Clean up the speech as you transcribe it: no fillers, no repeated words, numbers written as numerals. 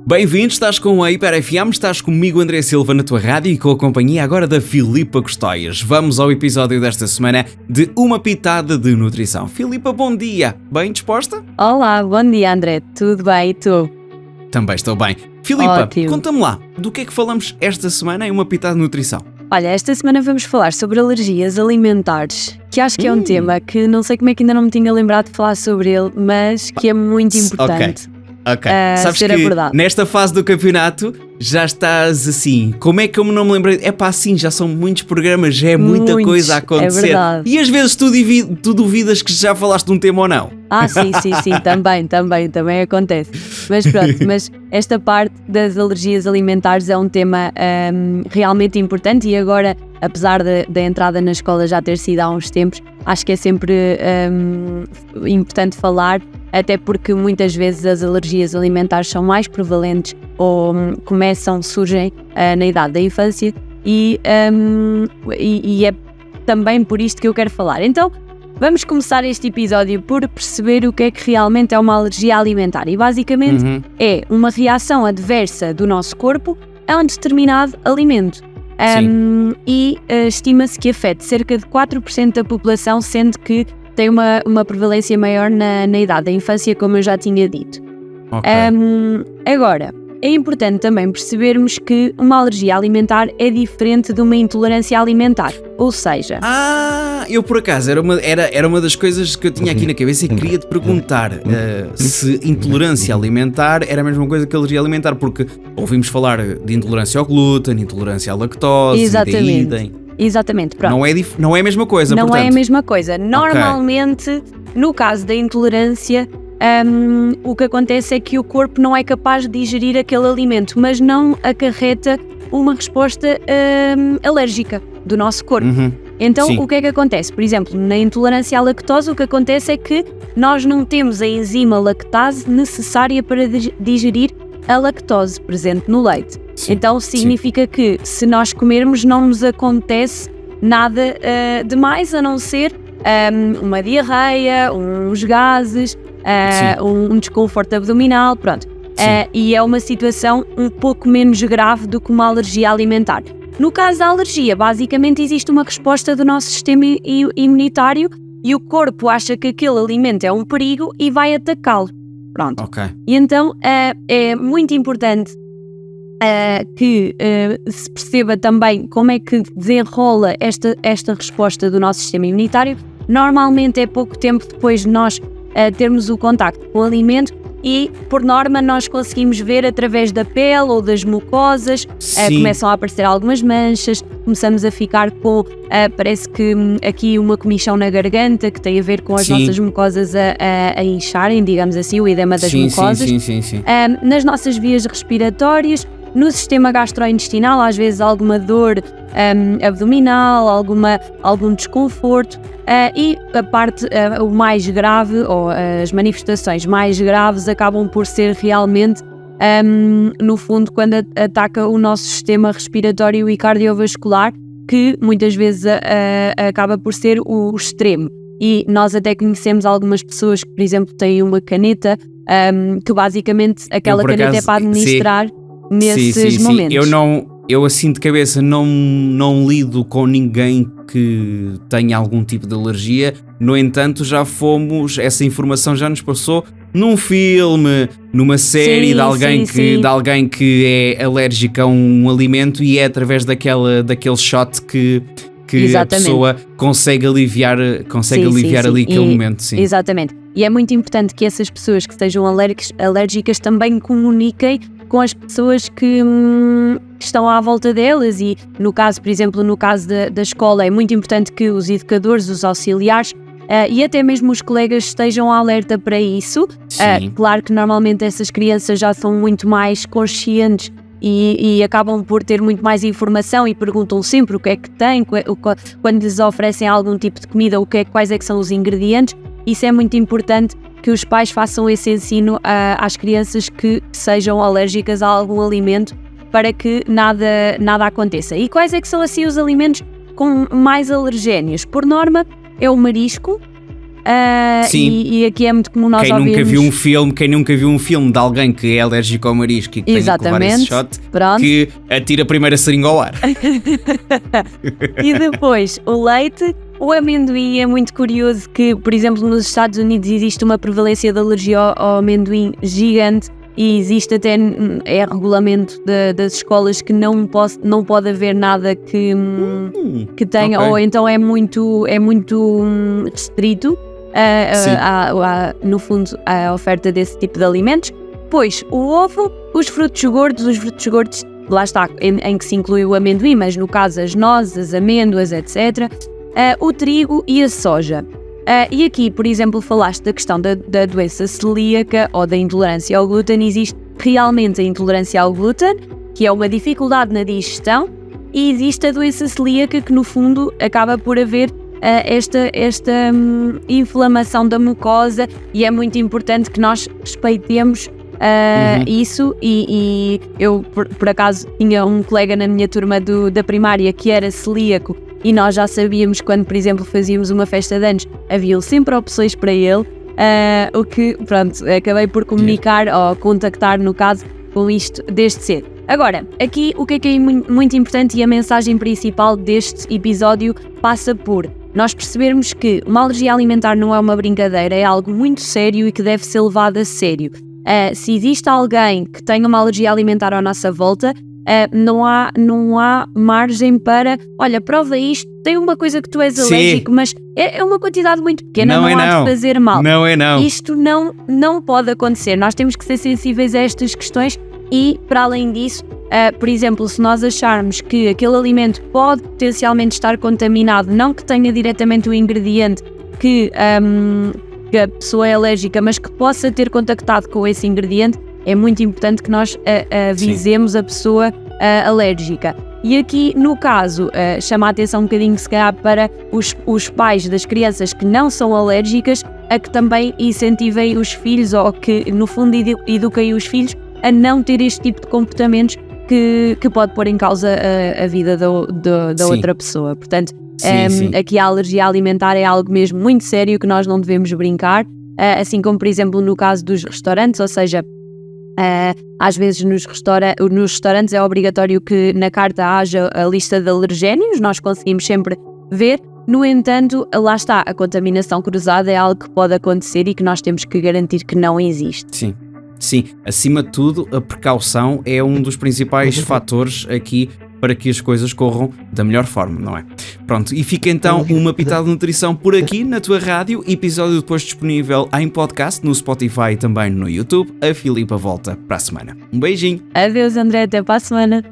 Bem-vindo, estás com a Hiper FM, estás comigo André Silva na tua rádio e com a companhia agora da Filipa Custóias. Vamos ao episódio desta semana de Uma Pitada de Nutrição. Filipa, bom dia, bem disposta? Olá, bom dia André, tudo bem e tu? Também estou bem. Filipa, Ótimo. conta-me lá, do que é que falamos esta semana em Uma Pitada de Nutrição? Olha, esta semana vamos falar sobre alergias alimentares, que acho que é um tema que não sei como é que ainda não me tinha lembrado de falar sobre ele, mas que é muito importante. Ok, sabes ser que abordado. nesta fase do campeonato já estás assim, como é que eu não me lembrei? É pá, assim, já são muitos programas, já é muita Muitos, coisa a acontecer. é verdade. E às vezes tu duvidas que já falaste de um tema ou não? Sim, também acontece. Mas pronto, mas esta parte das alergias alimentares é um tema realmente importante e agora, apesar da entrada na escola já ter sido há uns tempos, acho que é sempre importante falar, até porque muitas vezes as alergias alimentares são mais prevalentes ou surgem na idade da infância e é também por isto que eu quero falar. Então, vamos começar este episódio por perceber o que é que realmente é uma alergia alimentar e basicamente é uma reação adversa do nosso corpo a um determinado alimento. Estima-se que afete cerca de 4% da população, sendo que tem uma prevalência maior na idade da infância, como eu já tinha dito. Ok. Agora, é importante também percebermos que uma alergia alimentar é diferente de uma intolerância alimentar, ou seja... Eu por acaso, era uma das coisas que eu tinha aqui na cabeça e queria te perguntar se intolerância alimentar era a mesma coisa que alergia alimentar, porque ouvimos falar de intolerância ao glúten, intolerância à lactose, Exatamente. Exatamente, pronto. Não é a mesma coisa, Não portanto. é a mesma coisa. Normalmente, no caso da intolerância, o que acontece é que o corpo não é capaz de digerir aquele alimento, mas não acarreta uma resposta alérgica do nosso corpo. Então, Sim. o que é que acontece? Por exemplo, na intolerância à lactose, o que acontece é que nós não temos a enzima lactase necessária para digerir a lactose presente no leite. Sim. Então, significa que se nós comermos não nos acontece nada demais, a não ser uma diarreia, uns gases, um desconforto abdominal, pronto. E é uma situação um pouco menos grave do que uma alergia alimentar. No caso da alergia, basicamente existe uma resposta do nosso sistema imunitário e o corpo acha que aquele alimento é um perigo e vai atacá-lo. Pronto. Ok. E então é muito importante que se perceba também como é que desenrola esta resposta do nosso sistema imunitário. Normalmente é pouco tempo depois de nós termos o contacto com o alimento e, por norma, nós conseguimos ver através da pele ou das mucosas, começam a aparecer algumas manchas, começamos a ficar com, parece que aqui uma comichão na garganta, que tem a ver com as nossas mucosas a incharem, digamos assim, o edema das mucosas. Sim. Nas nossas vias respiratórias, no sistema gastrointestinal, às vezes alguma dor abdominal, algum desconforto, e a parte, o mais grave, ou as manifestações mais graves, acabam por ser realmente, no fundo, quando ataca o nosso sistema respiratório e cardiovascular, que muitas vezes acaba por ser o extremo. E nós até conhecemos algumas pessoas que, por exemplo, têm uma caneta, que basicamente aquela caneta é para administrar nesses momentos. Eu assim de cabeça não lido com ninguém que tenha algum tipo de alergia. No entanto, essa informação já nos passou num filme, numa série de alguém que é alérgico a um alimento e é através daquele shot que a pessoa consegue aliviar ali aquele momento. Sim. Exatamente. E é muito importante que essas pessoas que estejam alérgicas também comuniquem com as pessoas que estão à volta delas e, no caso, por exemplo, no caso da escola, é muito importante que os educadores, os auxiliares e até mesmo os colegas estejam alerta para isso. Claro que normalmente essas crianças já são muito mais conscientes e acabam por ter muito mais informação e perguntam sempre o que é que têm, quando lhes oferecem algum tipo de comida, quais é que são os ingredientes. Isso é muito importante que os pais façam esse ensino às crianças que sejam alérgicas a algum alimento para que nada aconteça. E quais é que são assim os alimentos com mais alergénios? Por norma é o marisco, e aqui é muito comum nós quem ouvirmos... Quem nunca viu um filme de alguém que é alérgico ao marisco e que tem que levar esse shot, que atira a primeira seringa ao ar. E depois, o leite, o amendoim. É muito curioso que, por exemplo, nos Estados Unidos existe uma prevalência de alergia ao amendoim gigante. E existe até, é regulamento das escolas que não pode haver nada que tenha, ou então é muito restrito, no fundo, a oferta desse tipo de alimentos. Pois, o ovo, os frutos gordos, lá está, em que se inclui o amendoim, mas no caso as nozes, as amêndoas, etc. O trigo e a soja. E aqui, por exemplo, falaste da questão da doença celíaca ou da intolerância ao glúten. Existe realmente a intolerância ao glúten, que é uma dificuldade na digestão, e existe a doença celíaca, que no fundo acaba por haver esta inflamação da mucosa, e é muito importante que nós respeitemos isso. E eu, por acaso, tinha um colega na minha turma da primária que era celíaco, e nós já sabíamos, quando, por exemplo, fazíamos uma festa de anos, havia sempre opções para ele, o que, pronto, acabei por comunicar ou contactar, no caso, com isto desde cedo. Agora, aqui o que é muito importante, e a mensagem principal deste episódio passa por nós percebermos que uma alergia alimentar não é uma brincadeira, é algo muito sério e que deve ser levado a sério. Se existe alguém que tenha uma alergia alimentar à nossa volta, não há margem para, olha, prova isto, tem uma coisa que tu és alérgico, mas é uma quantidade muito pequena, não há de fazer mal. Não é não. Isto não pode acontecer. Nós temos que ser sensíveis a estas questões e, para além disso, por exemplo, se nós acharmos que aquele alimento pode potencialmente estar contaminado, não que tenha diretamente o ingrediente que a pessoa é alérgica, mas que possa ter contactado com esse ingrediente, é muito importante que nós avisemos a pessoa alérgica. E aqui, no caso, chama a atenção um bocadinho, se calhar, para os pais das crianças que não são alérgicas, a que também incentivem os filhos, ou que, no fundo, eduquem os filhos a não ter este tipo de comportamentos que pode pôr em causa a vida da outra pessoa. Portanto, aqui a alergia alimentar é algo mesmo muito sério que nós não devemos brincar, assim como, por exemplo, no caso dos restaurantes, ou seja, às vezes nos restaurantes é obrigatório que na carta haja a lista de alergénios, nós conseguimos sempre ver. No entanto, lá está, a contaminação cruzada é algo que pode acontecer e que nós temos que garantir que não existe. Sim, acima de tudo, a precaução é um dos principais fatores aqui para que as coisas corram da melhor forma, não é? Pronto, e fica então uma pitada de nutrição por aqui na tua rádio, episódio depois disponível em podcast, no Spotify e também no YouTube. A Filipa volta para a semana. Um beijinho. Adeus, André, até para a semana.